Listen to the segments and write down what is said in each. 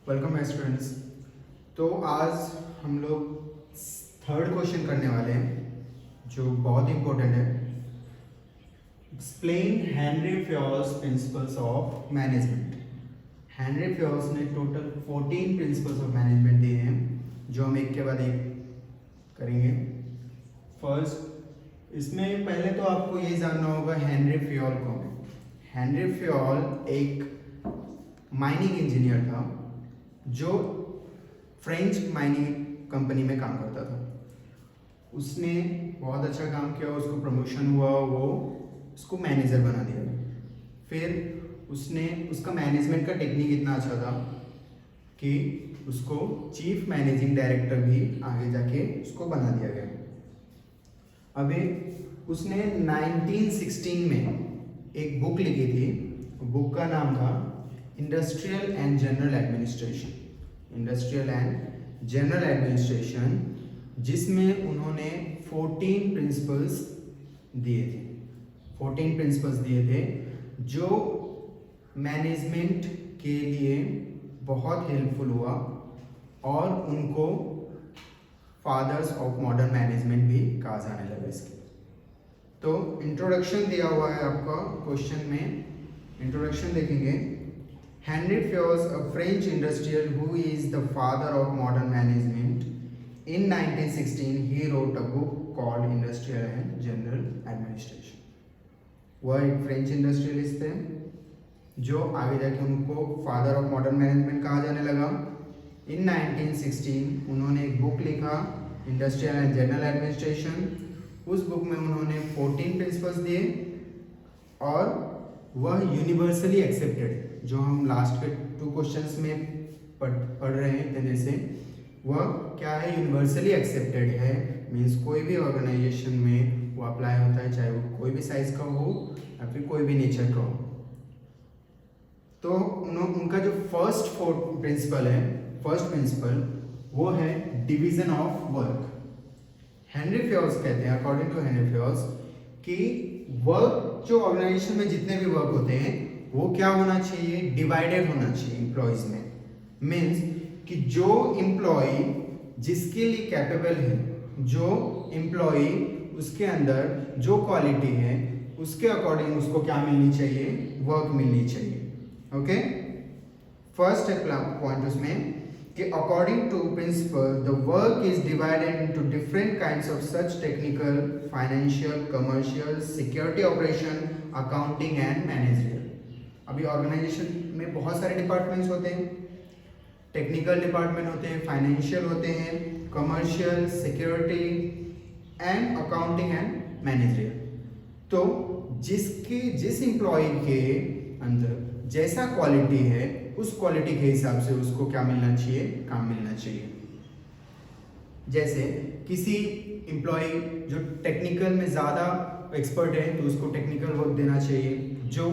Welcome my students. तो आज हम लोग थर्ड क्वेश्चन करने वाले हैं जो बहुत इंपॉर्टेंट है। Explain Henry Fayol's principles of management. Henry Fayol's ने टोटल 14 प्रिंसिपल्स ऑफ मैनेजमेंट दिए हैं जो हम एक के बाद एक करेंगे। फर्स्ट, इसमें पहले तो आपको ये जानना होगा हेनरी फ्योल कौन है। हेनरी फ्योल एक माइनिंग इंजीनियर था जो फ्रेंच माइनिंग कंपनी में काम करता था। उसने बहुत अच्छा काम किया, उसको प्रमोशन हुआ, वो उसको मैनेजर बना दिया। फिर उसका मैनेजमेंट का टेक्निक इतना अच्छा था कि उसको चीफ मैनेजिंग डायरेक्टर भी आगे जाके उसको बना दिया गया। अभी उसने 1916 में एक बुक लिखी थी। बुक का नाम था industrial and general administration. Industrial and general administration, जिसमें उन्होंने 14 प्रिंसिपल्स दिए थे। 14 प्रिंसिपल्स दिए थे जो मैनेजमेंट के लिए बहुत हेल्पफुल हुआ और उनको फादर्स ऑफ मॉडर्न मैनेजमेंट भी कहा जाने लगा इसके। तो इंट्रोडक्शन दिया हुआ है आपका क्वेश्चन में। इंट्रोडक्शन देखेंगे। Henry Fayol, a French industrial who is the father of modern management, in 1916 he wrote a book called Industrial and General Administration. वह एक फ्रेंच इंडस्ट्रियलिस्ट थे जो आगे जाके उनको फादर ऑफ मॉडर्न मैनेजमेंट कहा जाने लगा। इन 1916 उन्होंने एक बुक लिखा इंडस्ट्रियल एंड जनरल एडमिनिस्ट्रेशन। उस बुक में उन्होंने 14 प्रिंसिपल्स दिए और वह यूनिवर्सली एक्सेप्टेड, जो हम लास्ट के 2 क्वेश्चंस में पढ़ रहे हैं जैसे, वह क्या है, यूनिवर्सली एक्सेप्टेड है। मींस कोई भी ऑर्गेनाइजेशन में वो अप्लाई होता है, चाहे वो कोई भी साइज का हो या फिर कोई भी नेचर का हो। तो उनका जो फर्स्ट प्रिंसिपल है, फर्स्ट प्रिंसिपल, वो है division of work. Henry Fayol's कहते हैं, अकॉर्डिंग टू हेनरी फ्योल्स, कि वर्क जो ऑर्गेनाइजेशन में जितने भी वर्क होते हैं वो क्या होना चाहिए, डिवाइडेड होना चाहिए एम्प्लॉयज में। मीन्स कि जो एम्प्लॉय जिसके लिए कैपेबल है, जो एम्प्लॉय उसके अंदर जो क्वालिटी है उसके अकॉर्डिंग उसको क्या मिलनी चाहिए, वर्क मिलनी चाहिए। ओके, फर्स्ट पॉइंट उसमें कि according to principle the work is divided into different kinds of such technical, financial, commercial, security operation, accounting and managerial. अभी ऑर्गेनाइजेशन में बहुत सारे डिपार्टमेंट्स होते हैं। टेक्निकल डिपार्टमेंट होते हैं, फाइनेंशियल होते हैं, commercial, security and accounting and managerial. तो जिस एम्प्लॉय के अंदर जैसा क्वालिटी है उस क्वालिटी के हिसाब से उसको क्या मिलना चाहिए, काम मिलना चाहिए। जैसे किसी एम्प्लॉय जो टेक्निकल में ज़्यादा एक्सपर्ट है तो उसको टेक्निकल वर्क देना चाहिए। जो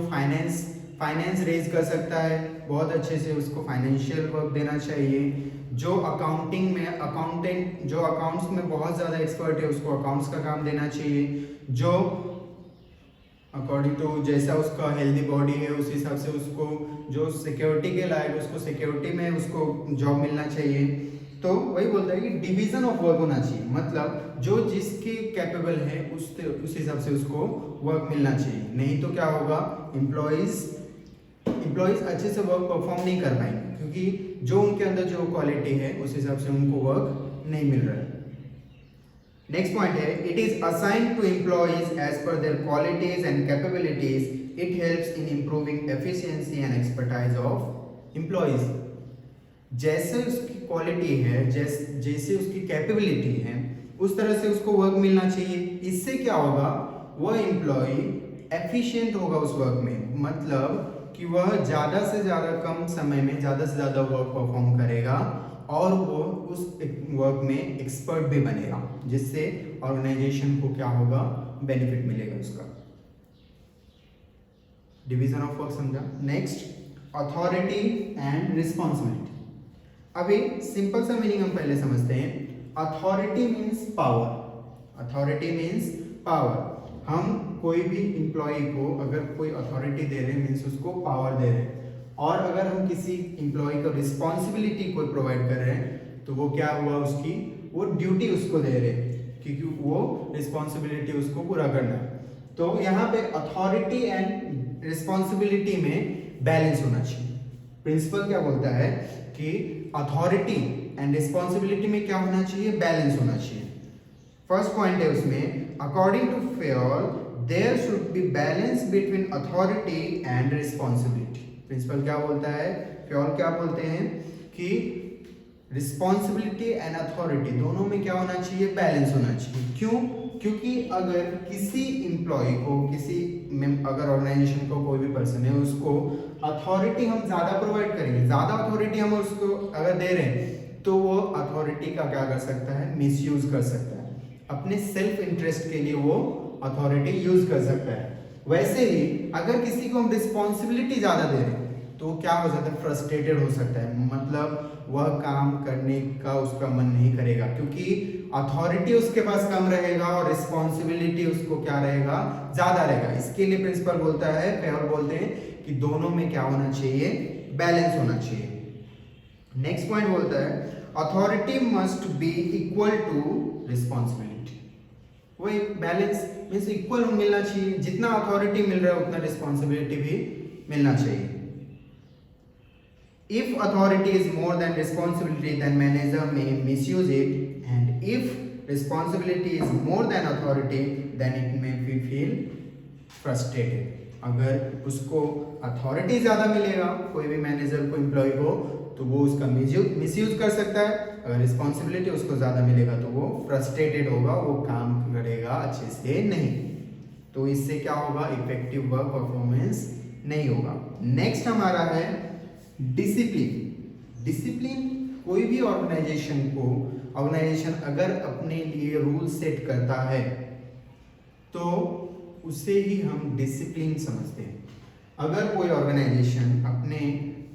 फाइनेंस रेज कर सकता है बहुत अच्छे से, उसको फाइनेंशियल वर्क देना चाहिए। जो अकाउंटिंग में जो अकाउंट्स में बहुत ज़्यादा एक्सपर्ट है उसको अकाउंट्स का काम देना चाहिए। जो अकॉर्डिंग टू जैसा उसका हेल्दी बॉडी है उस हिसाब से उसको, जो सिक्योरिटी के लायक उसको सिक्योरिटी में उसको जॉब मिलना चाहिए। तो वही बोलता है कि डिवीजन ऑफ वर्क होना चाहिए, मतलब जो जिसके कैपेबल है उस हिसाब से उसको वर्क मिलना चाहिए। नहीं तो क्या होगा, एम्प्लॉयज़ अच्छे से वर्क परफॉर्म नहीं कर पाएंगे क्योंकि जो उनके अंदर जो क्वालिटी है उस हिसाब से उनको वर्क नहीं मिल रहा है। नेक्स्ट पॉइंट है, it is assigned to employees as per their qualities and capabilities. It helps in improving efficiency and expertise of employees. जैसे उसकी क्वालिटी है, जैसे उसकी कैपेबिलिटी है, उस तरह से उसको वर्क मिलना चाहिए। इससे क्या होगा, वह एम्प्लॉय एफिशिएंट होगा उस वर्क में, मतलब कि वह ज़्यादा से ज़्यादा कम समय में ज़्यादा से ज़्यादा वर्क परफॉर्म करेगा और वो उस वर्क में एक्सपर्ट भी बनेगा, जिससे ऑर्गेनाइजेशन को क्या होगा, बेनिफिट मिलेगा उसका। डिवीजन ऑफ वर्क समझा। Next, authority and responsibility. अभी सिंपल सा मीनिंग हम पहले समझते हैं। Authority means power. Authority means power. हम कोई भी एम्प्लॉय को अगर कोई अथॉरिटी दे रहे हैं मीन्स उसको पावर दे रहे हैं। और अगर हम किसी एम्प्लॉय को रिस्पॉन्सिबिलिटी कोई प्रोवाइड कर रहे हैं तो वो क्या हुआ, उसकी वो ड्यूटी उसको दे रहे हैं क्योंकि वो रिस्पॉन्सिबिलिटी उसको पूरा करना है। तो यहाँ पे अथॉरिटी एंड रिस्पॉन्सिबिलिटी में बैलेंस होना चाहिए। प्रिंसिपल क्या बोलता है कि अथॉरिटी एंड रिस्पॉन्सिबिलिटी में क्या होना चाहिए, बैलेंस होना चाहिए। फर्स्ट पॉइंट है उसमें, according to Fayol there should be balance between authority and responsibility. Principle क्या बोलता है, फेयोल क्या बोलते हैं कि रिस्पॉन्सिबिलिटी एंड अथॉरिटी दोनों में क्या होना चाहिए, बैलेंस होना चाहिए। क्यों? क्योंकि अगर किसी एम्प्लॉय को, किसी अगर ऑर्गेनाइजेशन को कोई भी पर्सन है उसको अथॉरिटी हम ज्यादा प्रोवाइड करेंगे, ज्यादा अथॉरिटी हम उसको अगर दे रहे हैं तो वो अथॉरिटी का क्या कर सकता है, मिसयूज कर सकता है, अपने सेल्फ इंटरेस्ट के लिए वो अथॉरिटी यूज कर सकता है। वैसे ही अगर किसी को हम रिस्पॉन्सिबिलिटी ज्यादा दे रहे हैं तो क्या हो जाता है, फ्रस्ट्रेटेड हो सकता है, मतलब वह काम करने का उसका मन नहीं करेगा क्योंकि अथॉरिटी उसके पास कम रहेगा और रिस्पॉन्सिबिलिटी उसको क्या रहेगा, ज्यादा रहेगा। इसके लिए प्रिंसिपल बोलता है, फेयोल बोलते हैं कि दोनों में क्या होना चाहिए, बैलेंस होना चाहिए। नेक्स्ट पॉइंट बोलता है authority must be equal to responsibility. वही बैलेंस मीन्स इक्वल मिलना चाहिए, जितना अथॉरिटी मिल रहा है उतना रिस्पॉन्सिबिलिटी भी मिलना चाहिए। If authority is more than responsibility, then manager may misuse it, and if responsibility is more than authority, then it may be feel frustrated. अगर उसको अथॉरिटी ज्यादा मिलेगा कोई भी मैनेजर को, एम्प्लॉय को, तो वो उसका मिसयूज कर सकता है। अगर रिस्पॉन्सिबिलिटी उसको ज्यादा मिलेगा तो वो फ्रस्ट्रेटेड होगा, वो काम करेगा अच्छे से नहीं, तो इससे क्या होगा, इफेक्टिव वर्क परफॉर्मेंस नहीं होगा। नेक्स्ट हमारा है डिसिप्लिन। डिसिप्लिन कोई भी ऑर्गेनाइजेशन अगर अपने लिए रूल सेट करता है तो उसे ही हम डिसिप्लिन समझते हैं। अगर कोई ऑर्गेनाइजेशन अपने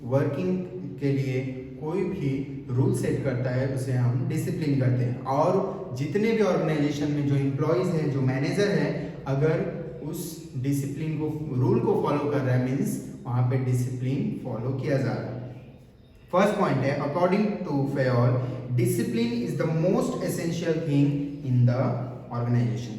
वर्किंग के लिए कोई भी रूल सेट करता है उसे हम डिसिप्लिन करते हैं। और जितने भी ऑर्गेनाइजेशन में जो एम्प्लॉयज हैं, जो मैनेजर है, अगर उस डिसिप्लिन को, रूल को फॉलो कर रहा है, मीन्स वहां पे डिसिप्लिन फॉलो किया जा रहा है। फर्स्ट पॉइंट है according to Fayol discipline is the most essential thing in the organisation.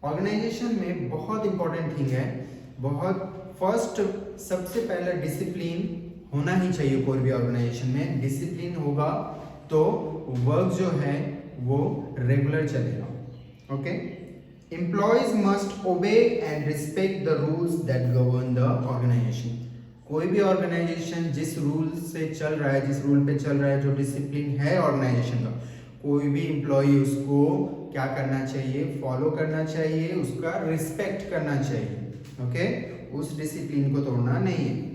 Organisation में बहुत इंपॉर्टेंट थिंग है, बहुत फर्स्ट सबसे पहले डिसिप्लिन होना ही चाहिए। कोई भी ऑर्गेनाइजेशन में डिसिप्लिन होगा तो वर्क जो है वो रेगुलर चलेगा। Okay, employees must obey and respect the rules that govern the organisation. कोई भी ऑर्गेनाइजेशन जिस रूल से चल रहा है, जिस रूल पे चल रहा है, जो डिसिप्लिन है ऑर्गेनाइजेशन का, कोई भी एम्प्लॉय उसको क्या करना चाहिए, फॉलो करना चाहिए, उसका रिस्पेक्ट करना चाहिए। ओके, उस डिसिप्लिन को तोड़ना नहीं है।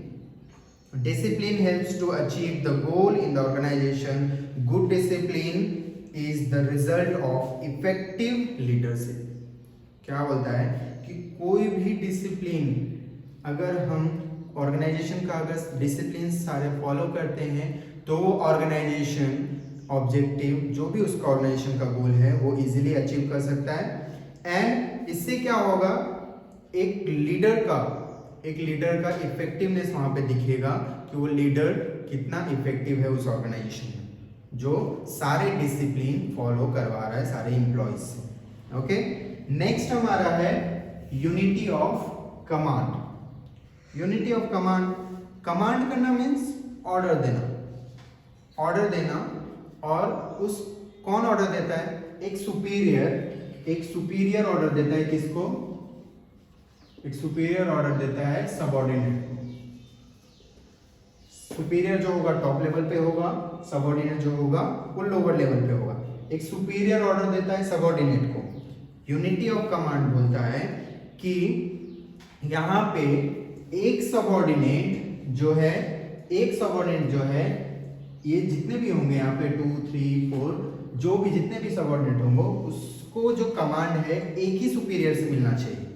Discipline helps to achieve the goal in the organisation. Good discipline is the result of effective leadership. क्या बोलता है कि कोई भी डिसिप्लिन, अगर हम ऑर्गेनाइजेशन का अगर डिसिप्लिन सारे फॉलो करते हैं तो वो ऑर्गेनाइजेशन ऑब्जेक्टिव, जो भी उसका ऑर्गेनाइजेशन का गोल है, वो इजीली अचीव कर सकता है। एंड इससे क्या होगा, एक लीडर का इफेक्टिवनेस वहां पे दिखेगा कि वो लीडर कितना इफेक्टिव है उस ऑर्गेनाइजेशन में, जो सारे डिसिप्लिन फॉलो करवा रहा है सारे एम्प्लॉयज से। ओके, नेक्स्ट हमारा है unity of command. Unity of command, command करना मीन्स ऑर्डर देना। और उस कौन ऑर्डर देता है, एक सुपीरियर ऑर्डर देता है। किसको? एक सुपीरियर ऑर्डर देता है सबऑर्डिनेट को। सुपीरियर जो होगा टॉप लेवल पे होगा, सबऑर्डिनेट जो होगा वो लोअर लेवल पे होगा। एक सुपीरियर ऑर्डर देता है सबऑर्डिनेट को। यूनिटी ऑफ कमांड बोलता है कि यहाँ पे एक सबऑर्डिनेट जो है, ये जितने भी होंगे यहाँ पे 2, 3, 4, जो भी जितने भी सबऑर्डिनेट होंगे, उसको जो कमांड है एक ही सुपीरियर से मिलना चाहिए।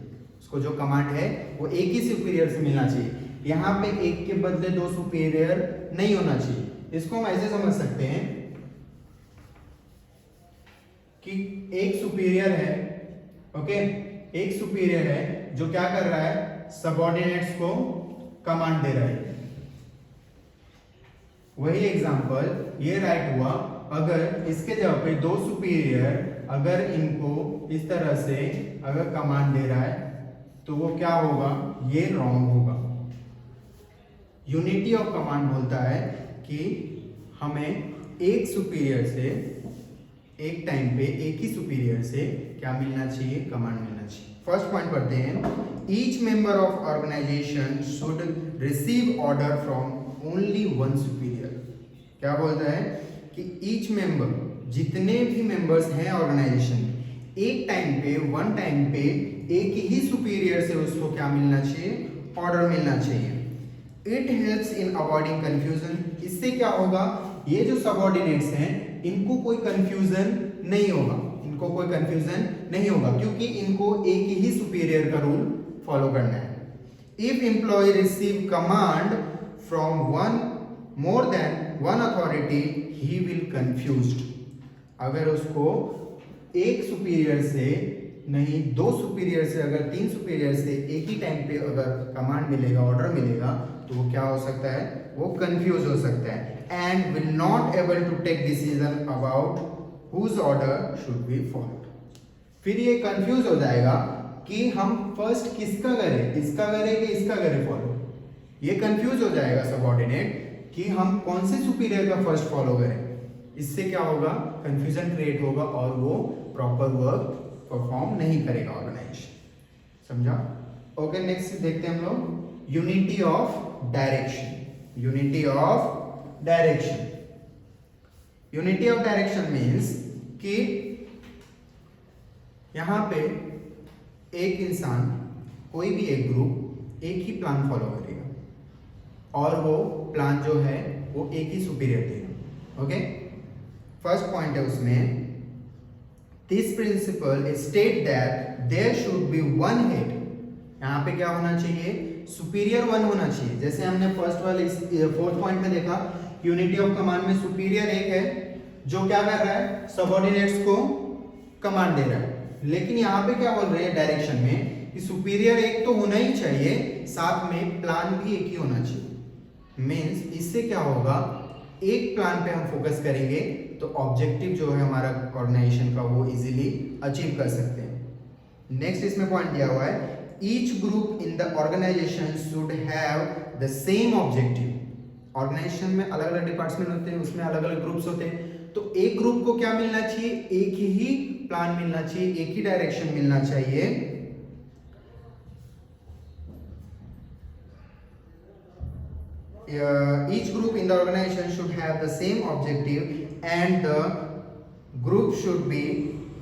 उसको जो कमांड है वो एक ही सुपीरियर से मिलना चाहिए। यहाँ पे एक के बदले 2 सुपीरियर नहीं होना चाहिए। इसको हम ऐसे समझ सकते हैं कि एक सुपीरियर है, ओके, एक सुपीरियर है जो क्या कर रहा है, सबऑर्डिनेट्स को कमांड दे रहा है। वही एग्जांपल ये राइट हुआ, अगर इसके जगह पे दो सुपीरियर अगर इनको इस तरह से अगर कमांड दे रहा है तो वो क्या होगा, ये रॉन्ग होगा। यूनिटी ऑफ कमांड बोलता है कि हमें एक सुपीरियर से एक टाइम पे एक ही सुपीरियर से क्या मिलना चाहिए, कमांड मिलना चाहिए। फर्स्ट पॉइंट पढ़ते हैं, each member of organisation should receive order from only one superior. क्या बोलता है कि ईच मेंबर, जितने भी मेंबर्स हैं ऑर्गेनाइजेशन, एक टाइम पे वन टाइम पे एक ही सुपीरियर से उसको क्या मिलना चाहिए, ऑर्डर मिलना चाहिए। It helps in avoiding confusion. इससे क्या होगा, ये जो सबऑर्डिनेट्स हैं इनको कोई कंफ्यूजन नहीं होगा, इनको कोई कंफ्यूजन नहीं होगा, क्योंकि इनको एक ही सुपीरियर का रूल फॉलो करना है। If employee receive command from one more than one authority he will confused. अगर उसको एक सुपीरियर से नहीं, दो सुपीरियर से, अगर तीन सुपीरियर से एक ही टाइम पे अगर कमांड मिलेगा, ऑर्डर मिलेगा, तो वो क्या हो सकता है, वो कंफ्यूज हो सकता है and will not able to take decision about whose order should be followed. फिर ये कंफ्यूज हो जाएगा कि हम फर्स्ट किसका करें, इसका करें कि इसका करें फॉलो। ये कंफ्यूज हो जाएगा सबऑर्डिनेट कि हम कौन से सुपीरियर का फर्स्ट फॉलो करें। इससे क्या होगा, कंफ्यूजन क्रिएट होगा और वो प्रॉपर वर्क परफॉर्म नहीं करेगा ऑर्गेनाइजेशन। समझा? ओके, नेक्स्ट देखते हैं हम लोग unity of direction. Unity of direction, unity of direction means कि यहां पे एक इंसान, कोई भी एक ग्रुप एक ही प्लान फॉलो करेगा और वो प्लान जो है वो एक ही सुपीरियर देगा। ओके, फर्स्ट पॉइंट है उसमें, this principle state that there should be one head. यहाँ पे क्या होना चाहिए, सुपीरियर वन होना चाहिए। जैसे हमने फर्स्ट वाले फोर्थ पॉइंट में देखा, यूनिटी ऑफ कमांड में सुपीरियर एक है जो क्या कर रहा है, सबऑर्डिनेट्स को कमांड दे रहा है। लेकिन यहाँ पे क्या बोल रहे हैं डायरेक्शन में कि सुपीरियर एक तो होना ही चाहिए, साथ में प्लान भी एक ही होना चाहिए। मीन्स इससे क्या होगा, एक प्लान पे हम फोकस करेंगे तो ऑब्जेक्टिव जो है हमारा ऑर्गेनाइजेशन का वो इजीली अचीव कर सकते हैं। नेक्स्ट इसमें पॉइंट दिया हुआ है, each group in the organisation should have the same objective. Organisation में अलग अलग डिपार्टमेंट होते हैं, उसमें अलग अलग ग्रुप्स होते हैं, तो एक ग्रुप को क्या मिलना चाहिए, एक ही प्लान मिलना चाहिए, एक ही डायरेक्शन मिलना चाहिए। Each group in the organization should have the same objective and the group should be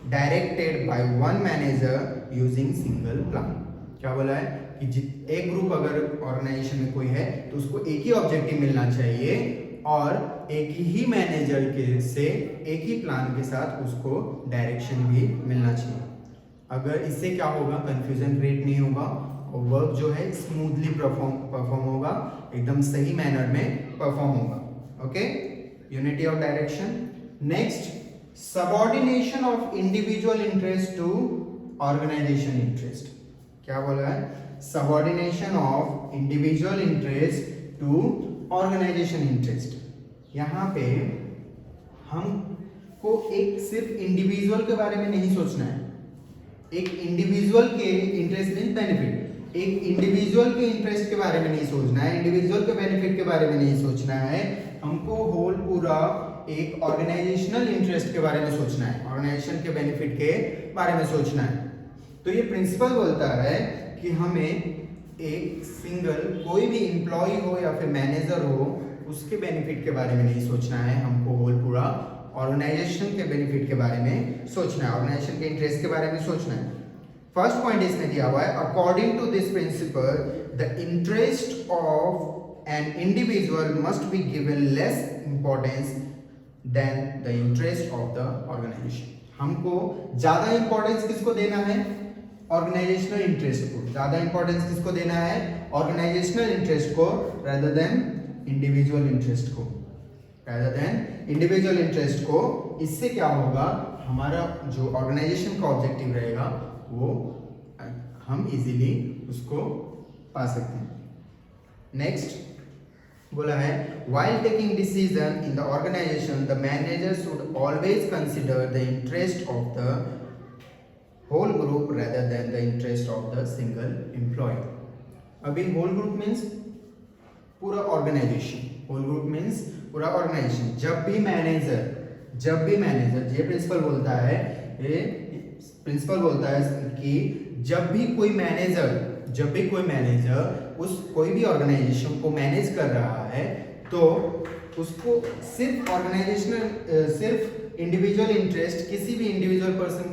directed by one manager using single plan। क्या बोला है कि एक ग्रुप अगर ऑर्गेनाइजेशन में कोई है तो उसको एक ही ऑब्जेक्टिव मिलना चाहिए और एक ही मैनेजर के से एक ही प्लान के साथ उसको डायरेक्शन भी मिलना चाहिए। अगर इससे क्या होगा, कंफ्यूजन क्रिएट नहीं होगा और वर्क जो है स्मूथली परफॉर्म होगा, एकदम सही मैनर में परफॉर्म होगा। Okay, unity of direction. Next, subordination of individual interest to organisation interest. क्या बोला है, subordination of individual interest to organisation interest. यहाँ पे हमको एक सिर्फ इंडिविजुअल के बारे में नहीं सोचना है, एक इंडिविजुअल के इंटरेस्ट मीन बेनिफिट, एक इंडिविजुअल के इंटरेस्ट के बारे में नहीं सोचना है, इंडिविजुअल के बेनिफिट के बारे में नहीं सोचना है, हमको होल पूरा एक ऑर्गेनाइजेशनल इंटरेस्ट के बारे में सोचना है, ऑर्गेनाइजेशन के बेनिफिट के बारे में सोचना है। तो ये प्रिंसिपल बोलता है कि हमें एक सिंगल कोई भी एम्प्लॉय हो या फिर मैनेजर हो उसके बेनिफिट के बारे में नहीं सोचना है, हमको होल पूरा ऑर्गेनाइजेशन के बेनिफिट के बारे में सोचना है, ऑर्गेनाइजेशन के इंटरेस्ट के बारे में सोचना है। फर्स्ट पॉइंट इसमें दिया हुआ है, according to this principle the interest of an individual must be given less importance than the interest of the organisation. हमको ज्यादा इंपॉर्टेंस किसको देना है, ऑर्गेनाइजेशनल इंटरेस्ट को। ज्यादा इंपॉर्टेंस किसको देना है, ऑर्गेनाइजेशनल इंटरेस्ट को rather than इंडिविजुअल इंटरेस्ट को, rather than इंडिविजुअल इंटरेस्ट को। इससे क्या होगा, हमारा जो ऑर्गेनाइजेशन का ऑब्जेक्टिव रहेगा वो हम इजीली उसको पा सकते हैं। नेक्स्ट, बोला है while taking decision in the organization the manager should always consider the interest of the whole group rather than the interest of the single employee. अभी whole group means पूरा ऑर्गेनाइजेशन, होल ग्रुप मीन्स पूरा organisation. जब भी manager ये principle बोलता है कि जब भी कोई मैनेजर उस कोई भी ऑर्गेनाइजेशन को मैनेज कर रहा है तो उसको सिर्फ इंडिविजुअल इंटरेस्ट, किसी भी इंडिविजुअल पर्सन,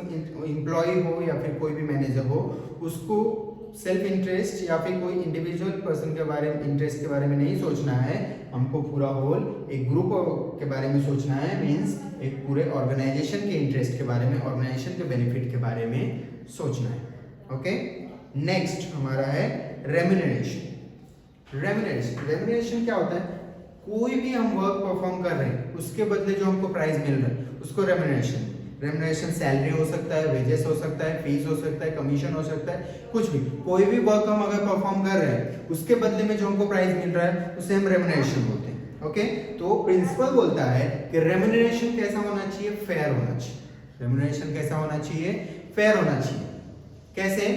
एम्प्लॉय हो या फिर कोई भी मैनेजर हो, उसको सेल्फ इंटरेस्ट या फिर कोई इंडिविजुअल पर्सन के बारे में इंटरेस्ट के बारे में नहीं सोचना है, हमको पूरा होल एक ग्रुप के बारे में सोचना है। मींस एक पूरे ऑर्गेनाइजेशन के इंटरेस्ट के बारे में, ऑर्गेनाइजेशन के बेनिफिट के बारे में सोचना है। ओके, नेक्स्ट हमारा है रेम्यूनरेशन। रेम्यूनरेशन क्या होता है? कोई भी हम वर्क परफॉर्म कर रहे हैं उसके बदले जो हमको प्राइस मिल रहा है उसको रेम्यूनरेशन सैलरी हो सकता है, वेजेस हो सकता है, फीस हो सकता है, कमीशन हो सकता है, कुछ भी, कोई भी वर्क हम अगर परफॉर्म कर रहे हैं उसके बदले में जो हमको प्राइस मिल रहा है उसे हम रेम्यूनरेशन बोलते हैं। ओके, तो प्रिंसिपल बोलता है कि रेम्यूनरेशन कैसा होना चाहिए? फेयर होना चाहिए। रेम्यूनरेशन कैसा होना चाहिए? फेयर होना चाहिए। कैसे?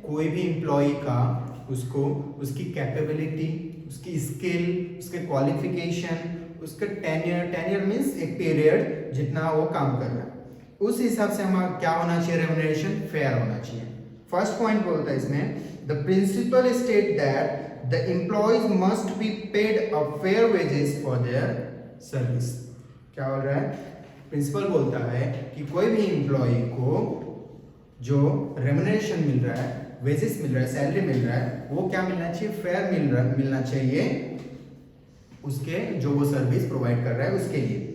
कोई भी एम्प्लॉय का उसको उसकी कैपेबिलिटी, उसकी स्किल, उसके क्वालिफिकेशन, उसका टेन्योर मींस एक पीरियड जितना वो काम कर रहा है, उस हिसाब से हमारा क्या होना चाहिए? रेम्यूनरेशन फेयर होना चाहिए। फर्स्ट पॉइंट बोलता है इसमें, the principle state that the employees must be paid a fair wages for their service. क्या बोल रहा है? प्रिंसिपल बोलता है कि कोई भी एम्प्लॉय को जो रेम्यूनरेशन मिल रहा है, वेजेस मिल रहा है, सैलरी मिल रहा है, वो क्या मिलना चाहिए? फेयर मिलना चाहिए उसके जो वो सर्विस प्रोवाइड कर रहा है उसके लिए।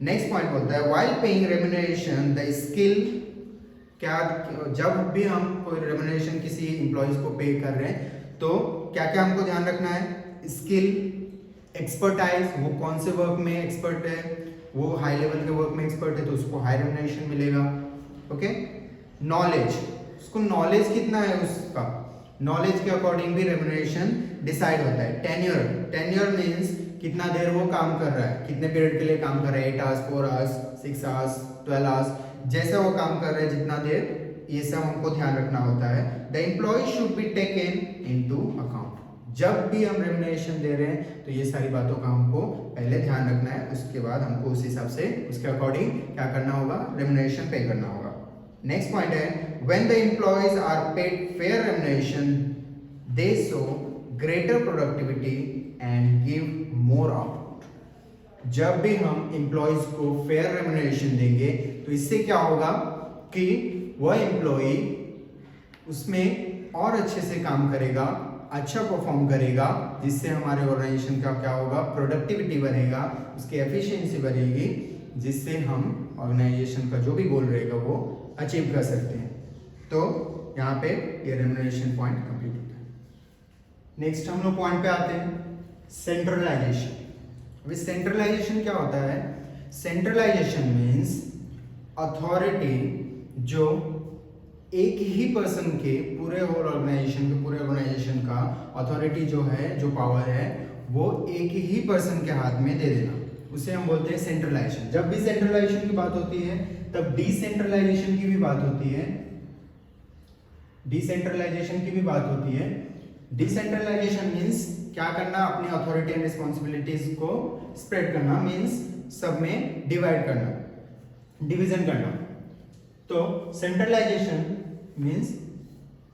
नेक्स्ट पॉइंट बोलता है while paying remuneration the skill. क्या जब भी हम कोई रेम्यूनरेशन किसी एम्प्लॉयज को पे कर रहे हैं तो क्या क्या हमको ध्यान रखना है? स्किल, एक्सपर्टाइज, वो कौन से वर्क में एक्सपर्ट है, वो हाई लेवल के वर्क में एक्सपर्ट है तो उसको हाई रेम्यूनरेशन मिलेगा। ओके, नॉलेज, उसको नॉलेज कितना है उसका, नॉलेज के अकॉर्डिंग भी रेम्यूनरेशन डिसाइड होता है। टेन्योर मींस कितना देर वो काम कर रहा है, कितने पीरियड के लिए काम कर रहा है, 8 आवर्स, 4 आवर्स, 6 आवर्स, 12 आवर्स, जैसा वो काम कर रहा है जितना देर, ये सब हमको ध्यान रखना होता है। The employee should be taken into account. जब भी हम रेम्यूनरेशन दे रहे हैं तो ये सारी बातों का हमको पहले ध्यान रखना है, उसके बाद हमको उस हिसाब से उसके अकॉर्डिंग क्या करना होगा? रेम्यूनरेशन पे करना होगा। नेक्स्ट पॉइंट है when the employees are paid fair remuneration they show greater productivity and give more output. जब भी हम एम्प्लॉयज को फेयर रेम्यूनरेशन देंगे तो इससे क्या होगा कि वह एम्प्लॉय उसमें और अच्छे से काम करेगा, अच्छा परफॉर्म करेगा, जिससे हमारे ऑर्गेनाइजेशन का क्या होगा? प्रोडक्टिविटी बढ़ेगा, उसकी एफिशिएंसी बढ़ेगी, जिससे हम ऑर्गेनाइजेशन का जो भी गोल रहेगा वो अचीव कर सकते हैं। तो यहाँ पे ये रेम्यूनरेशन पॉइंट कंप्लीट होता है। नेक्स्ट हम लोग पॉइंट पे आते हैं, सेंट्रलाइजेशन। अभी सेंट्रलाइजेशन क्या होता है? सेंट्रलाइजेशन मीन्स अथॉरिटी जो एक ही पर्सन के पूरे होल ऑर्गेनाइजेशन का अथॉरिटी जो है, जो पावर है, वो एक ही पर्सन के हाथ में दे देना, उसे हम बोलते हैं सेंट्रलाइजेशन। जब भी सेंट्रलाइजेशन की बात होती है तब डिसेंट्रलाइजेशन की भी बात होती है। डिसेंट्रलाइजेशन मीन्स क्या करना? अपनी अथॉरिटी एंड रिस्पॉन्सिबिलिटीज को स्प्रेड करना, मीन्स सब में डिवीजन करना। तो सेंट्रलाइजेशन मीन्स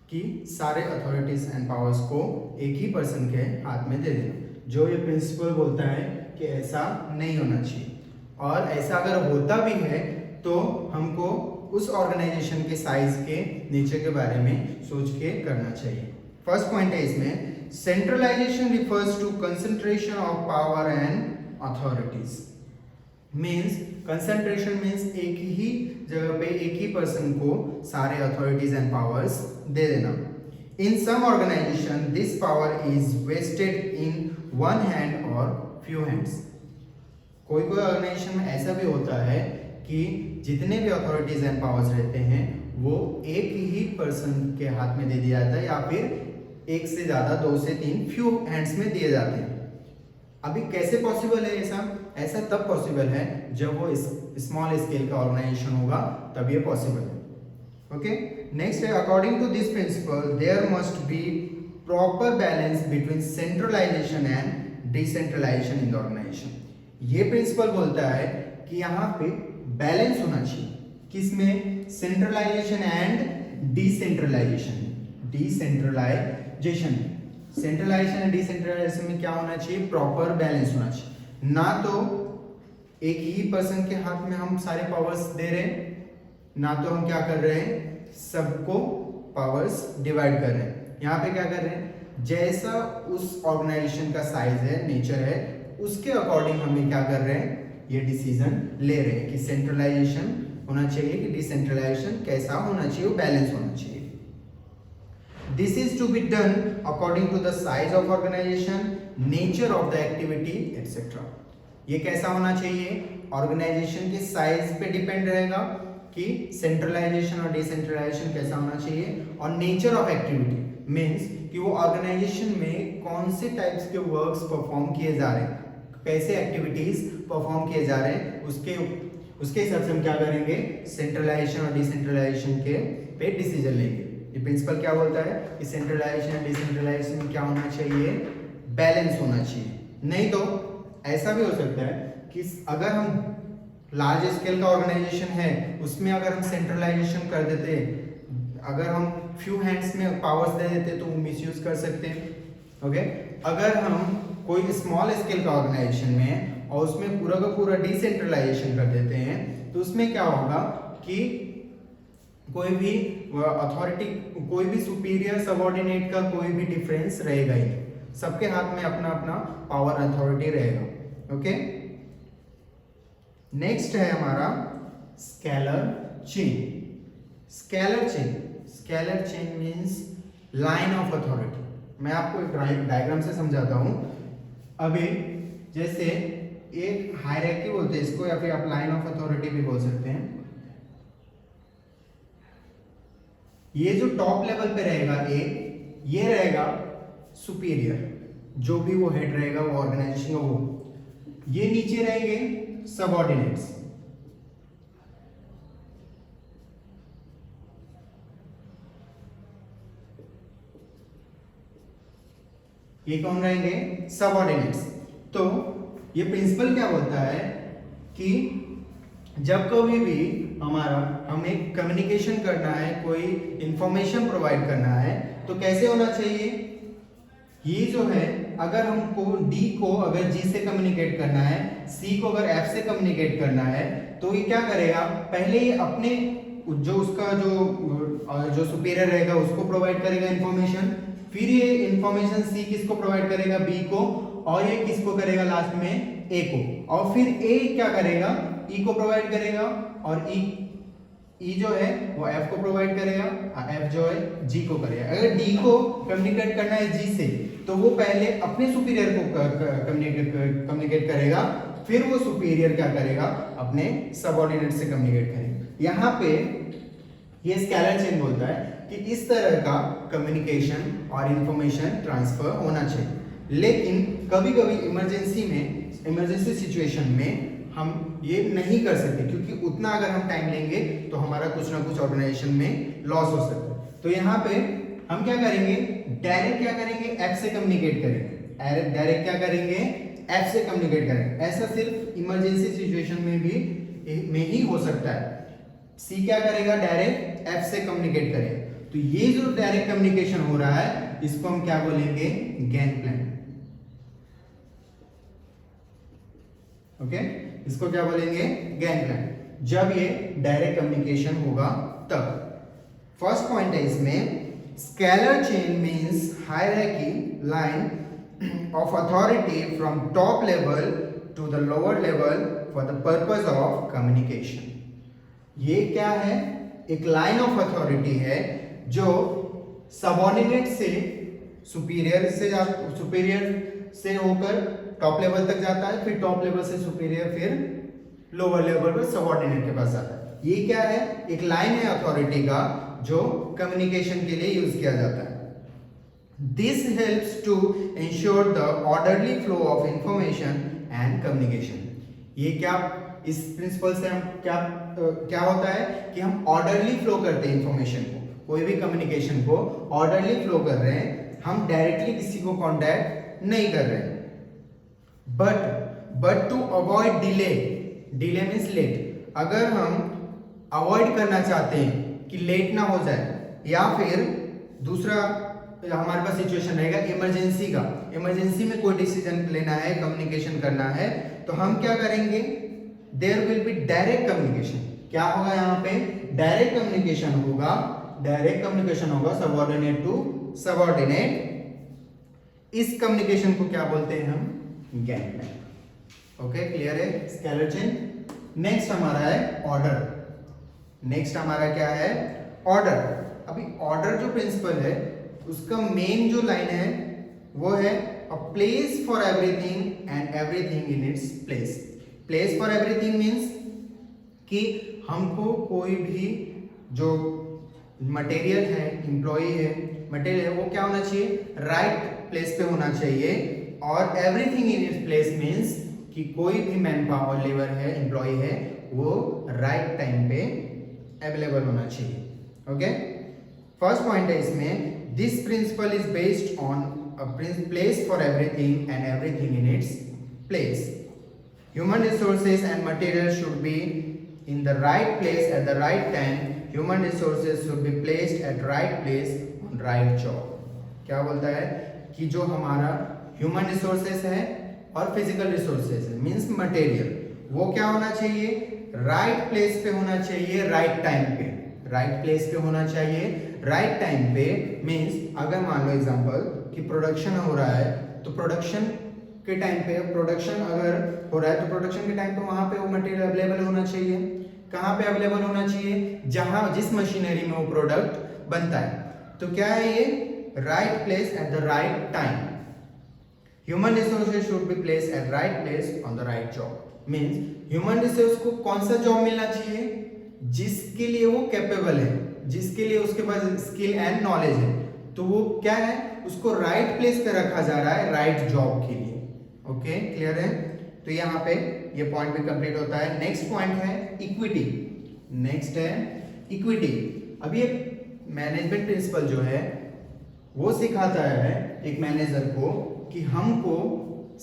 कि सारे अथॉरिटीज एंड पावर्स को एक ही पर्सन के हाथ में दे देना। जो ये प्रिंसिपल बोलता है कि ऐसा नहीं होना चाहिए, और ऐसा अगर होता भी है तो हमको उस ऑर्गेनाइजेशन के साइज के नीचे के बारे में सोच के करना चाहिए। फर्स्ट पॉइंट है इसमें, centralisation refers to concentration of power and authorities. Means concentration means एक ही जगह पे एक ही पर्सन को सारे अथॉरिटीज एंड पावर्स दे देना। In some organization this power is vested in one hand और फ्यू हैंड्स। कोई ऑर्गेनाइजेशन में ऐसा भी होता है कि जितने भी अथॉरिटीज एंड पावर्स रहते हैं वो एक ही पर्सन के हाथ में दे दिया जाता है, या फिर एक से ज्यादा, 2 से 3 फ्यू हैंड्स में दिए जाते हैं। अभी कैसे पॉसिबल है ऐसा? ऐसा तब पॉसिबल है जब वो स्मॉल स्केल का ऑर्गेनाइजेशन होगा, तब ये पॉसिबल है। ओके, नेक्स्ट है according to this principle there must be proper balance between centralisation and decentralisation in the organisation. ये प्रिंसिपल बोलता है कि यहाँ पे बैलेंस होना चाहिए, किसमें? Centralisation and decentralisation. Decentralisation, centralisation and decentralisation में क्या होना चाहिए? प्रॉपर बैलेंस होना चाहिए। ना तो एक ही पर्सन के हाथ में हम सारे पावर्स दे रहे हैं, ना तो हम क्या कर रहे हैं, सबको पावर्स डिवाइड कर रहे हैं। यहाँ पे क्या कर रहे हैं, जैसा उस ऑर्गेनाइजेशन का साइज है, नेचर है, उसके अकॉर्डिंग हम क्या कर रहे हैं, ये डिसीजन ले रहे हैं कि सेंट्रलाइजेशन होना चाहिए कि डिसेंट्रलाइजेशन कैसा होना चाहिए, बैलेंस होना चाहिए। This is to be done according to the size of organization, nature of the activity, etc. ये कैसा होना चाहिए? ऑर्गेनाइजेशन के साइज पे डिपेंड रहेगा कि सेंट्रलाइजेशन और डिसेंट्रलाइजेशन कैसा होना चाहिए, और नेचर ऑफ एक्टिविटी मीन्स कि वो ऑर्गेनाइजेशन में कौन से टाइप्स के वर्क्स परफॉर्म किए जा रहे हैं, कैसे एक्टिविटीज परफॉर्म किए जा रहे हैं, उसके हिसाब से हम क्या करेंगे, सेंट्रलाइजेशन और डिसेंट्रलाइजेशन के पे डिसीजन लेंगे। ये प्रिंसिपल क्या बोलता है कि सेंट्रलाइजेशन और डिसेंट्रलाइजेशन में क्या होना चाहिए, बैलेंस होना चाहिए। नहीं तो ऐसा भी हो सकता है कि अगर हम लार्ज स्केल का ऑर्गेनाइजेशन है, उसमें अगर हम सेंट्रलाइजेशन कर देते, अगर हम फ्यू हैंड्स में पावर्स दे देते तो मिसयूज कर सकते हैं। ओके, अगर हम कोई स्मॉल स्केल का ऑर्गेनाइजेशन में है और उसमें पूरा का पूरा डिसेंट्रलाइजेशन कर देते हैं, तो उसमें क्या होगा कि कोई भी अथॉरिटी, कोई भी सुपीरियर सबऑर्डिनेट का कोई भी डिफरेंस रहेगा ही नहीं, सबके हाथ में अपना अपना पावर अथॉरिटी रहेगा। ओके, नेक्स्ट है हमारा scalar chain. Scalar chain means line of authority. मैं आपको एक डायग्राम से समझाता हूं। अभी जैसे एक हायरार्की बोलते हैं इसको, या फिर आप लाइन ऑफ अथॉरिटी भी बोल सकते हैं। ये जो टॉप लेवल पे रहेगा ये रहेगा सुपीरियर, जो भी वो हेड रहेगा वो ऑर्गेनाइजेशन का, वो ये नीचे रहेंगे सबऑर्डिनेट्स। ये कौन रहेंगे, सबऑर्डिनेट्स। तो ये प्रिंसिपल क्या बोलता है कि जब कभी भी हमें कम्युनिकेशन करना है, कोई इंफॉर्मेशन प्रोवाइड करना है, तो कैसे होना चाहिए, ये जो है अगर हमको D को अगर G से कम्युनिकेट करना है, C को अगर F से कम्युनिकेट करना है, तो ये क्या करेगा, पहले ये अपने जो उसका जो सुपीरियर रहेगा उसको प्रोवाइड करेगा इंफॉर्मेशन, फिर ये इंफॉर्मेशन C किसको प्रोवाइड करेगा, B को, और ये किसको करेगा लास्ट में, A को, और फिर A क्या करेगा, E को प्रोवाइड करेगा, और E जो है वो F को प्रोवाइड करेगा, F जो है G को करेगा। अगर D को कम्युनिकेट करना है G से, तो वो पहले अपने सुपीरियर को कम्युनिकेट करेगा, फिर वो सुपीरियर क्या करेगा, अपने सबऑर्डिनेट से कम्युनिकेट करेगा। यहाँ पे ये स्केलर चेन बोलता है कि इस तरह का कम्युनिकेशन और इंफॉर्मेशन ट्रांसफर होना चाहिए। लेकिन कभी कभी इमरजेंसी सिचुएशन में हम ये नहीं कर सकते, क्योंकि उतना अगर हम टाइम लेंगे तो हमारा कुछ ना कुछ ऑर्गेनाइजेशन में लॉस हो सकता है। तो यहाँ पे हम क्या करेंगे, डायरेक्ट क्या करेंगे, F से कम्युनिकेट करेंगे। डायरेक्ट क्या करेंगे, F से कम्युनिकेट करेंगे। ऐसा सिर्फ इमरजेंसी सिचुएशन में ही हो सकता है। C क्या करेगा, डायरेक्ट F से कम्युनिकेट करेगा। तो ये जो डायरेक्ट कम्युनिकेशन हो रहा है, इसको हम क्या बोलेंगे, गैंग प्लान। ओके, इसको क्या बोलेंगे, गैंग प्लान। जब ये डायरेक्ट कम्युनिकेशन होगा तब। फर्स्ट पॉइंट है इसमें, scalar chain means hierarchy line of authority from top level to the lower level for the purpose of communication. ये क्या है, एक लाइन ऑफ अथॉरिटी है जो सबऑर्डिनेट से सुपीरियर से होकर टॉप लेवल तक जाता है, फिर टॉप लेवल से सुपीरियर, फिर लोअर लेवल पर सबऑर्डिनेट के पास जाता है। ये क्या है, एक लाइन है अथॉरिटी का जो कम्युनिकेशन के लिए यूज किया जाता है। This helps to ensure the orderly flow of information and communication. ये क्या, इस प्रिंसिपल से हम क्या होता है कि हम ऑर्डरली फ्लो करते हैं इंफॉर्मेशन को, कोई भी कम्युनिकेशन को ऑर्डरली फ्लो कर रहे हैं, हम डायरेक्टली किसी को कांटेक्ट नहीं कर रहे हैं. But to avoid delay means late, अगर हम अवॉइड करना चाहते हैं कि लेट ना हो जाए, या फिर दूसरा हमारे पास सिचुएशन रहेगा इमरजेंसी में कोई डिसीजन लेना है, कम्युनिकेशन करना है, तो हम क्या करेंगे, there will be direct communication. क्या होगा यहाँ पे, डायरेक्ट कम्युनिकेशन होगा सबऑर्डिनेट टू सबऑर्डिनेट. इस कम्युनिकेशन को क्या बोलते हैं हम, गैंगप्लैंक. ओके, क्लियर है, स्केलर चेन. नेक्स्ट हमारा है ऑर्डर. नेक्स्ट हमारा क्या है, ऑर्डर. अभी ऑर्डर जो प्रिंसिपल है उसका मेन जो लाइन है वो है a place for everything and everything in its place. Place for everything means कि हमको कोई भी जो मटेरियल है, एम्प्लॉय है, मटेरियल है, वो क्या होना चाहिए, राइट प्लेस पे होना चाहिए. और everything in its place means कि कोई भी मैन पावर, लेबर है, एम्प्लॉय है, वो राइट टाइम पे अवेलेबल होना चाहिए. ओके, फर्स्ट पॉइंट है इसमें, this principle is based on a place for everything and everything in its place. Human resources and materials should be in the right place at the right time. Human resources should be placed at right place on right job. क्या बोलता है कि जो हमारा human resources है और physical resources है, means material, वो क्या होना चाहिए, राइट प्लेस पे होना चाहिए, राइट टाइम पे. राइट प्लेस पे होना चाहिए, राइट टाइम पे मीन्स अगर मान लो एग्जांपल कि प्रोडक्शन हो रहा है, तो प्रोडक्शन के टाइम पे, प्रोडक्शन अगर हो रहा है तो प्रोडक्शन के टाइम पे वहां पे वो मटेरियल अवेलेबल होना चाहिए. कहाँ पे अवेलेबल होना चाहिए, जहां जिस मशीनरी में वो प्रोडक्ट बनता है. तो क्या है ये, right place at the right time. Human resources should be place at right place on the right job. Means human resource को कौन सा जॉब मिलना चाहिए, जिसके लिए वो कैपेबल है, जिसके लिए उसके पास स्किल एंड नॉलेज है, तो वो क्या है, उसको राइट प्लेस पे रखा जा रहा है, राइट जॉब के लिए. ओके, क्लियर है. तो यहाँ पे ये पॉइंट भी कंप्लीट होता है. नेक्स्ट पॉइंट है इक्विटी. नेक्स्ट है इक्विटी. अब ये मैनेजमेंट प्रिंसिपल जो है वो सिखाता है एक मैनेजर को कि हमको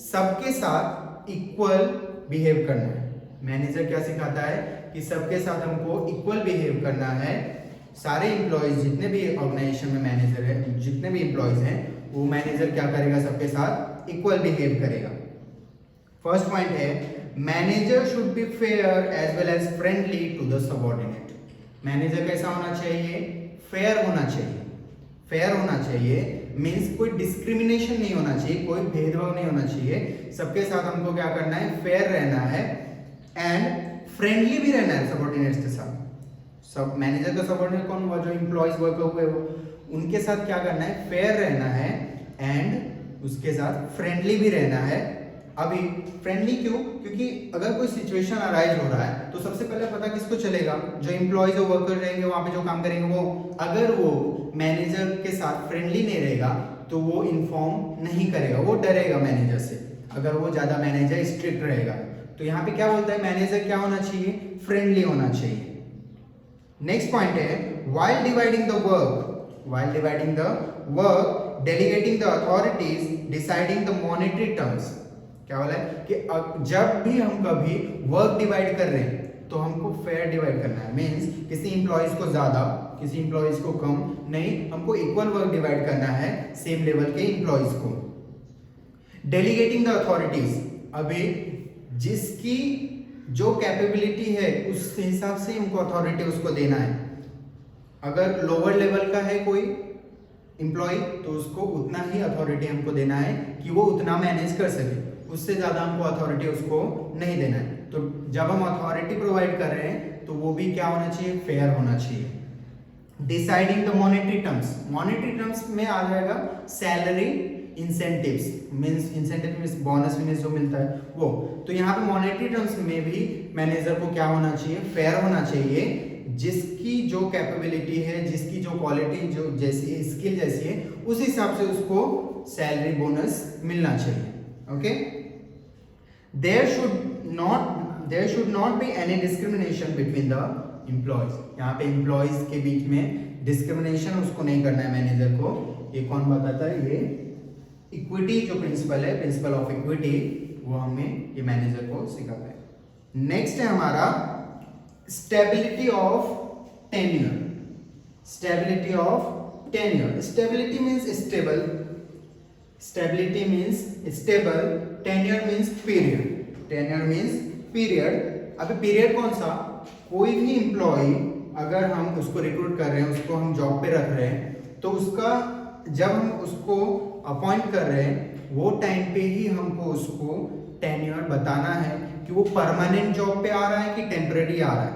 सबके साथ इक्वल बिहेव करना है. मैनेजर क्या सिखाता है कि सबके साथ हमको इक्वल बिहेव करना है. सारे एम्प्लॉयज, जितने भी ऑर्गेनाइजेशन में मैनेजर है, जितने भी एम्प्लॉयज हैं, वो मैनेजर क्या करेगा, सबके साथ इक्वल बिहेव करेगा. फर्स्ट पॉइंट है, manager should be fair as well as friendly to the subordinate. Manager कैसा होना चाहिए, फेयर होना चाहिए. फेयर होना चाहिए मीन्स कोई डिस्क्रिमिनेशन नहीं होना चाहिए, कोई भेदभाव नहीं होना चाहिए. सबके साथ हमको क्या करना है, फेयर रहना है एंड फ्रेंडली भी रहना है सबऑर्डिनेट्स के साथ. सब मैनेजर का सबऑर्डिनेट कौन हुआ, जो एम्प्लॉयज वर्कर हुए वो, उनके साथ क्या करना है, फेयर रहना है एंड उसके साथ फ्रेंडली भी रहना है. अभी फ्रेंडली क्यों, क्योंकि अगर कोई सिचुएशन अराइज हो रहा है तो सबसे पहले पता किसको चलेगा, जो एम्प्लॉयज और वर्कर रहेंगे वहां पे जो काम करेंगे वो. अगर वो मैनेजर के साथ फ्रेंडली नहीं रहेगा तो वो इन्फॉर्म नहीं करेगा, वो डरेगा मैनेजर से, अगर वो ज्यादा मैनेजर स्ट्रिक्ट रहेगा. तो यहाँ पे क्या बोलता है, मैनेजर क्या होना चाहिए, फ्रेंडली होना चाहिए. नेक्स्ट पॉइंट है, while dividing the work, delegating the authorities, deciding the monetary terms. क्या बोला है कि जब भी हम कभी वर्क डिवाइड कर रहे हैं तो हमको फेयर डिवाइड करना है. मींस किसी एम्प्लॉयज को ज्यादा, किसी एम्प्लॉयज को कम नहीं, हमको इक्वल वर्क डिवाइड करना है सेम लेवल के एम्प्लॉयज को. डेलीगेटिंग द अथॉरिटीज, अभी जिसकी जो कैपेबिलिटी है उस हिसाब से हमको अथॉरिटी उसको देना है. अगर लोअर लेवल का है कोई एम्प्लॉय तो उसको उतना ही अथॉरिटी हमको देना है कि वो उतना मैनेज कर सके, उससे ज्यादा हमको अथॉरिटी उसको नहीं देना है. तो जब हम अथॉरिटी प्रोवाइड कर रहे हैं तो वो भी क्या होना चाहिए, फेयर होना चाहिए. Deciding the monetary terms, monetary terms में आ जाएगा salary, incentives means, incentive means bonus means जो मिलता है वो. तो यहाँ पे मॉनेटरी टर्म्स में भी मैनेजर को क्या होना चाहिए, फेयर होना चाहिए. जिसकी जो कैपेबिलिटी है, जिसकी जो क्वालिटी जो जैसी स्किल जैसी है, उस हिसाब से उसको सैलरी बोनस मिलना चाहिए. Okay, there should not be any discrimination between the employees. यहाँ पे employees के बीच में डिस्क्रिमिनेशन उसको नहीं करना है मैनेजर को. ये कौन बताता है? ये इक्विटी जो प्रिंसिपल है, प्रिंसिपल ऑफ इक्विटी, वो हमें ये मैनेजर को सिखाता है. नेक्स्ट है हमारा stability of tenure. Stability of tenure. Stability means stable, stability means stable, tenure means period. Tenure means period. अभी पीरियड कौन सा? कोई भी एम्प्लॉय अगर हम उसको रिक्रूट कर रहे हैं, उसको हम जॉब पे रख रहे हैं, तो उसका जब हम उसको अपॉइंट कर रहे हैं वो टाइम पे ही हमको उसको टेन्योर बताना है कि वो परमानेंट जॉब पे आ रहा है कि टेम्परेरी आ रहा है.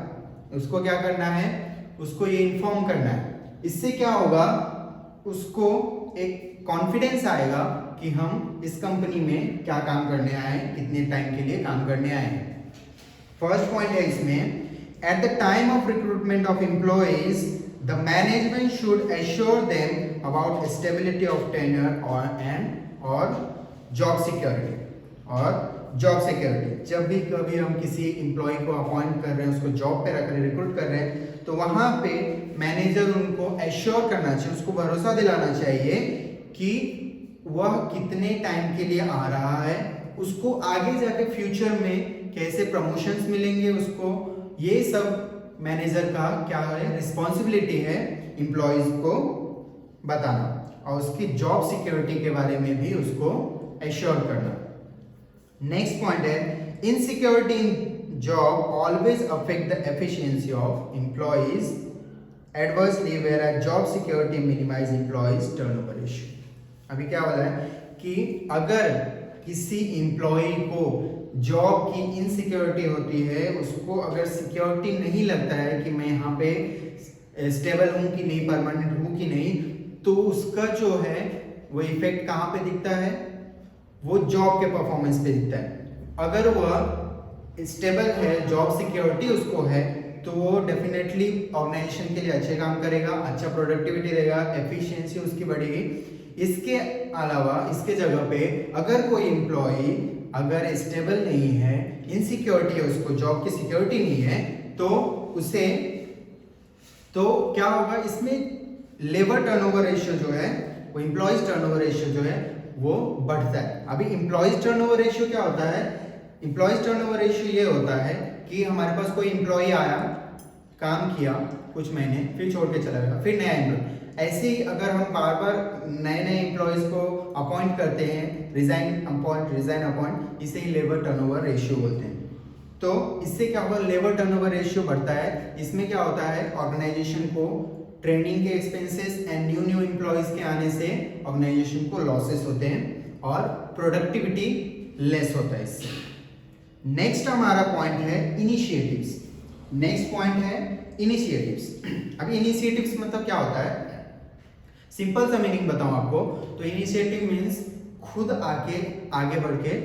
उसको क्या करना है? उसको ये इन्फॉर्म करना है. इससे क्या होगा? उसको एक कॉन्फिडेंस आएगा कि हम इस कंपनी में क्या काम करने आए हैं, कितने टाइम के लिए काम करने आए हैं. फर्स्ट पॉइंट है इसमें, at the time of recruitment of employees the management should assure them about stability of tenure और जॉब सिक्योरिटी. और जॉब सिक्योरिटी, जब भी कभी हम किसी एम्प्लॉय को अपॉइंट कर रहे हैं, उसको जॉब पे रख रहे हैं, रिक्रूट कर रहे हैं, तो वहां पे मैनेजर उनको एश्योर करना चाहिए, उसको भरोसा दिलाना चाहिए कि वह कितने टाइम के लिए आ रहा है, उसको आगे जाके फ्यूचर में कैसे प्रमोशंस मिलेंगे उसको, ये सब मैनेजर का क्या है? रिस्पॉन्सिबिलिटी है एम्प्लॉयज को बताना, और उसकी जॉब सिक्योरिटी के बारे में भी उसको एश्योर करना. नेक्स्ट पॉइंट है, insecurity in job always affect the efficiency of employees adversely, where job security minimise employees turnover ratio. अभी क्या बोला है कि अगर किसी एम्प्लॉय को जॉब की इनसिक्योरिटी होती है, उसको अगर सिक्योरिटी नहीं लगता है कि मैं यहाँ पे स्टेबल हूँ कि नहीं, परमानेंट हूँ कि नहीं, तो उसका जो है वो इफेक्ट कहाँ पे दिखता है? वो जॉब के परफॉर्मेंस पे दिखता है. अगर वह स्टेबल है, जॉब सिक्योरिटी उसको है, तो वो डेफिनेटली ऑर्गेनाइजेशन के लिए अच्छे काम करेगा, अच्छा प्रोडक्टिविटी देगा, एफिशिएंसी उसकी बढ़ेगी. इसके अलावा इसके जगह पे अगर कोई एम्प्लॉय अगर स्टेबल नहीं है, इनसिक्योरिटी है, उसको जॉब की सिक्योरिटी नहीं है, तो उसे तो क्या होगा? इसमें लेबर टर्नओवर रेशियो जो है, वो एम्प्लॉयज टर्नओवर रेशियो जो है वो बढ़ता है. अभी एम्प्लॉयज टर्नओवर रेशियो क्या होता है? एम्प्लॉयज टर्नओवर रेशियो ये होता है कि हमारे पास कोई एम्प्लॉय आया, काम किया कुछ महीने, फिर छोड़ के चला गया, फिर नया एम्प्लॉय. ऐसे ही अगर हम बार बार नए नए एम्प्लॉयज को अपॉइंट करते हैं, रिजाइन अपॉइंट, इसे ही लेबर टर्नओवर रेशियो बोलते हैं. तो इससे क्या होगा? लेबर टर्नओवर रेशियो बढ़ता है. इसमें क्या होता है? ऑर्गेनाइजेशन को ट्रेनिंग के एक्सपेंसेस एंड न्यू एम्प्लॉयज के आने से ऑर्गेनाइजेशन को लॉसेस होते हैं और प्रोडक्टिविटी लेस होता है इससे. नेक्स्ट हमारा पॉइंट है इनिशिएटिव्स. नेक्स्ट पॉइंट है इनिशिएटिव्स. अब इनिशिएटिव्स मतलब क्या होता है? सिंपल सा मीनिंग बताऊं आपको तो इनिशिएटिव मीन्स खुद आगे बढ़ के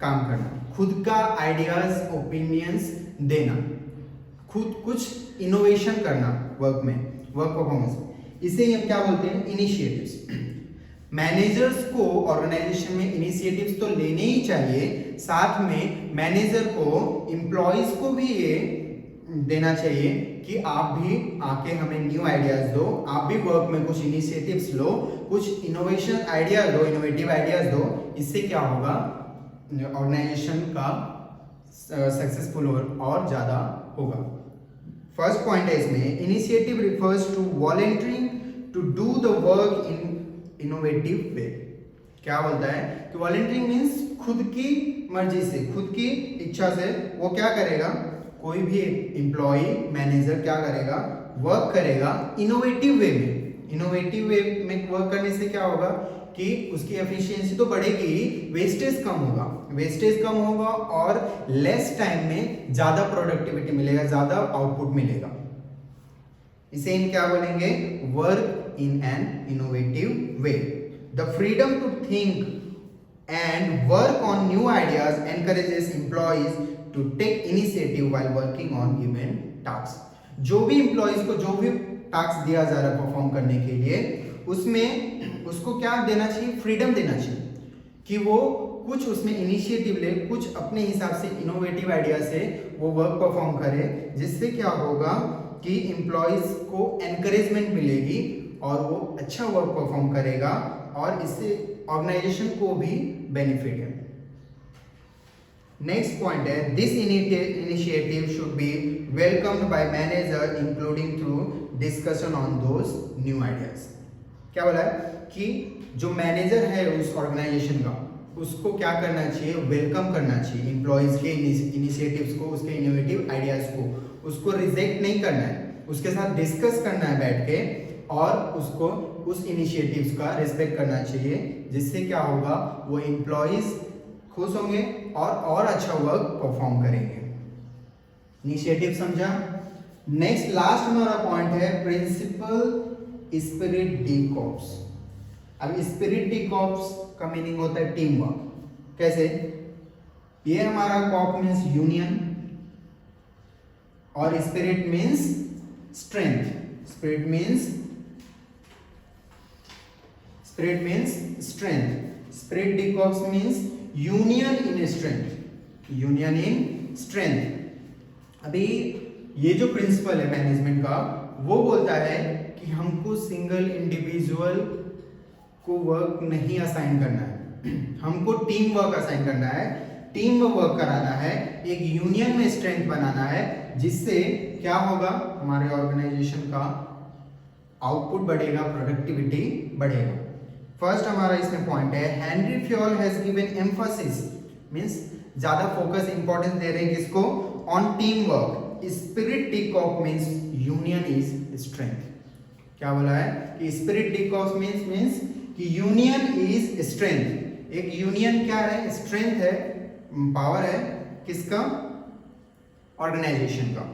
काम करना, खुद का आइडियाज ओपिनियंस देना, खुद कुछ इनोवेशन करना वर्क परफॉर्मेंस में. इसे हम क्या बोलते हैं? इनिशिएटिव्स. मैनेजर्स को ऑर्गेनाइजेशन में इनिशिएटिव्स तो लेने ही चाहिए, साथ में मैनेजर को एम्प्लॉयज को भी ये देना चाहिए कि आप भी आके हमें न्यू आइडियाज दो, आप भी वर्क में कुछ इनिशिएटिव्स लो, कुछ इनोवेशन आइडिया दो, इनोवेटिव आइडियाज दो. इससे क्या होगा? ऑर्गेनाइजेशन का सक्सेसफुल और ज्यादा होगा. फर्स्ट पॉइंट है इसमें, initiative refers to volunteering to do the work in innovative way. क्या बोलता है कि वॉलंटियरिंग मीन्स खुद की मर्जी से, खुद की इच्छा से वो क्या करेगा? कोई भी एम्प्लॉय मैनेजर क्या करेगा? वर्क करेगा इनोवेटिव वे में. इनोवेटिव वे में वर्क करने से क्या होगा कि उसकी एफिशिएंसी तो बढ़ेगी, वेस्टेज कम होगा और लेस टाइम में ज्यादा प्रोडक्टिविटी मिलेगा, ज्यादा आउटपुट मिलेगा. इसे हम क्या बोलेंगे? Work in an innovative way. The freedom to think and work on new ideas encourages employees to take initiative while working on given tasks. जो भी एम्प्लॉइज को जो भी टास्क दिया जा रहा है परफॉर्म करने के लिए, उसमें उसको क्या देना चाहिए, फ्रीडम देना चाहिए कि वो कुछ उसमें इनिशिएटिव ले, कुछ अपने हिसाब से इनोवेटिव आइडिया से वो वर्क परफॉर्म करे, जिससे क्या होगा कि एम्प्लॉइज को एनकरेजमेंट मिलेगी और वो अच्छा वर्क परफॉर्म करेगा और इससे ऑर्गेनाइजेशन को भी बेनिफिट है। नेक्स्ट पॉइंट है, this initiative should be welcomed by manager including through discussion on those new ideas. क्या बोला है कि जो मैनेजर है उस ऑर्गेनाइजेशन का, उसको क्या करना चाहिए, वेलकम करना चाहिए एम्प्लॉइज के इनिशिएटिव्स को, उसके इनोवेटिव आइडियाज को, उसको रिजेक्ट नहीं करना है, उसके साथ डिस्कस करना है बैठ के और उसको उस इनिशिएटिव्स का रिस्पेक्ट करना चाहिए, जिससे क्या होगा वो एम्प्लॉइज खुश होंगे और अच्छा वर्क परफॉर्म करेंगे। इनिशिएटिव समझा। नेक्स्ट लास्ट हमारा पॉइंट है प्रिंसिपल स्पिरिट डी कॉर्प्स। अब स्पिरिट डी कॉर्प्स का मीनिंग होता है टीम वर्क। कैसे, ये हमारा कॉर्प मीन्स यूनियन और spirit means strength. Spirit means strength. Spirit D corps means union in strength. Union in strength. अभी ये जो प्रिंसिपल है मैनेजमेंट का, वो बोलता है कि हमको सिंगल इंडिविजुअल को वर्क नहीं असाइन करना है, हमको टीम वर्क असाइन करना है, टीम में वर्क कराना है, एक यूनियन में स्ट्रेंथ बनाना है, जिससे क्या होगा हमारे ऑर्गेनाइजेशन का आउटपुट बढ़ेगा, प्रोडक्टिविटी बढ़ेगा। फर्स्ट हमारा इसमें पॉइंट है, Henry Fayol has given emphasis, means ज्यादा फोकस इंपॉर्टेंस दे रहे हैं किसको, on team work. Spirit de corps means union is strength. क्या बोला है कि स्पिरिट डी कॉर्प मींस कि यूनियन इज स्ट्रेंथ। एक यूनियन क्या है, स्ट्रेंथ है, पावर है किसका, ऑर्गेनाइजेशन का।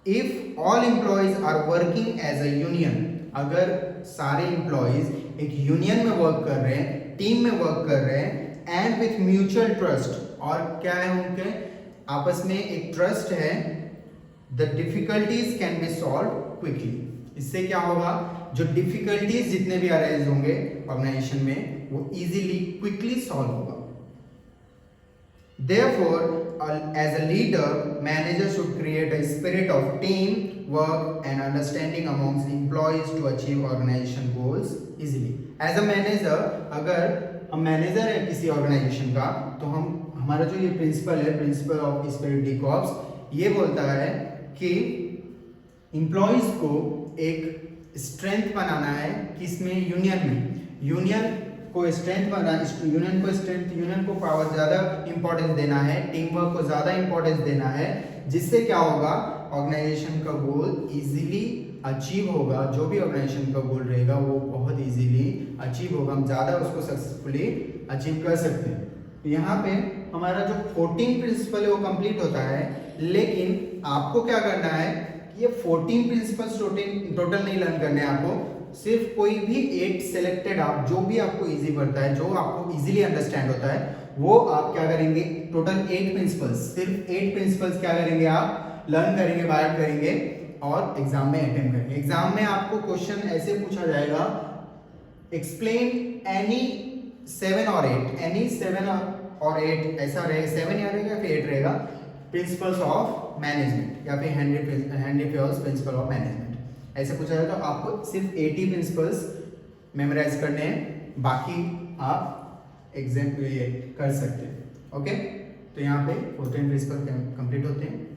If all employees are working as a union, अगर सारे एम्प्लॉइज एक यूनियन में वर्क कर रहे हैं, टीम में वर्क कर रहे हैं, एंड विथ म्यूचुअल ट्रस्ट, और क्या है उनके आपस में एक ट्रस्ट है, the difficulties can be solve quickly. इससे क्या होगा, जो डिफिकल्टीज जितने भी अराइज होंगे ऑर्गेनाइजेशन में, वो इजीली क्विकली सॉल्व होगा। Therefore, as a leader, manager should create a spirit of team work and understanding amongst employees to achieve organization goals easily. As a manager, अगर हम मैनेजर है किसी ऑर्गेनाइजेशन का, तो हमारा जो ये प्रिंसिपल है, principle of spirit D corps, ये बोलता है कि एम्प्लॉइज को एक स्ट्रेंथ बनाना है, किसमें, यूनियन में। यूनियन को स्ट्रेंथ बनाना, यूनियन को स्ट्रेंथ, यूनियन को पावर ज्यादा इंपॉर्टेंस देना है, टीम वर्क को ज्यादा इंपॉर्टेंस देना है, जिससे क्या होगा ऑर्गेनाइजेशन का गोल इजीली अचीव होगा। जो भी ऑर्गेनाइजेशन का गोल रहेगा वो बहुत इजीली अचीव होगा, हम ज्यादा उसको सक्सेसफुली अचीव कर सकते हैं। यहाँ पे हमारा जो 14 प्रिंसिपल है वो कंप्लीट होता है, लेकिन आपको क्या करना है, ये 14 प्रिंसिपल्स टोटल नहीं लर्न करने हैं आपको, सिर्फ कोई भी 8 सिलेक्टेड, आप जो भी आपको इजी पड़ता है, जो आपको इजीली अंडरस्टैंड होता है, वो आप क्या करेंगे, टोटल 8 प्रिंसिपल्स, सिर्फ 8 प्रिंसिपल्स क्या करेंगे, आप लर्न करेंगे, बाय करेंगे और एग्जाम में अटेम्प्ट करेंगे। एग्जाम में आपको क्वेश्चन ऐसे पूछा जाएगा, एक्सप्लेन एनी 7 और 8, एनी 7 और 8 ऐसा रहेगा, 7 या रहेगा फिर 8 रहेगा, प्रिंसिपल्स ऑफ मैनेजमेंट या फिर Henry Fayol's principle of management ऐसे पूछा जाए, तो आपको सिर्फ 80 प्रिंसिपल्स मेमोराइज करने हैं, बाकी आप एग्जाम ये कर सकते हैं। ओके, तो यहाँ पे 14 प्रिंसिपल कंप्लीट होते हैं।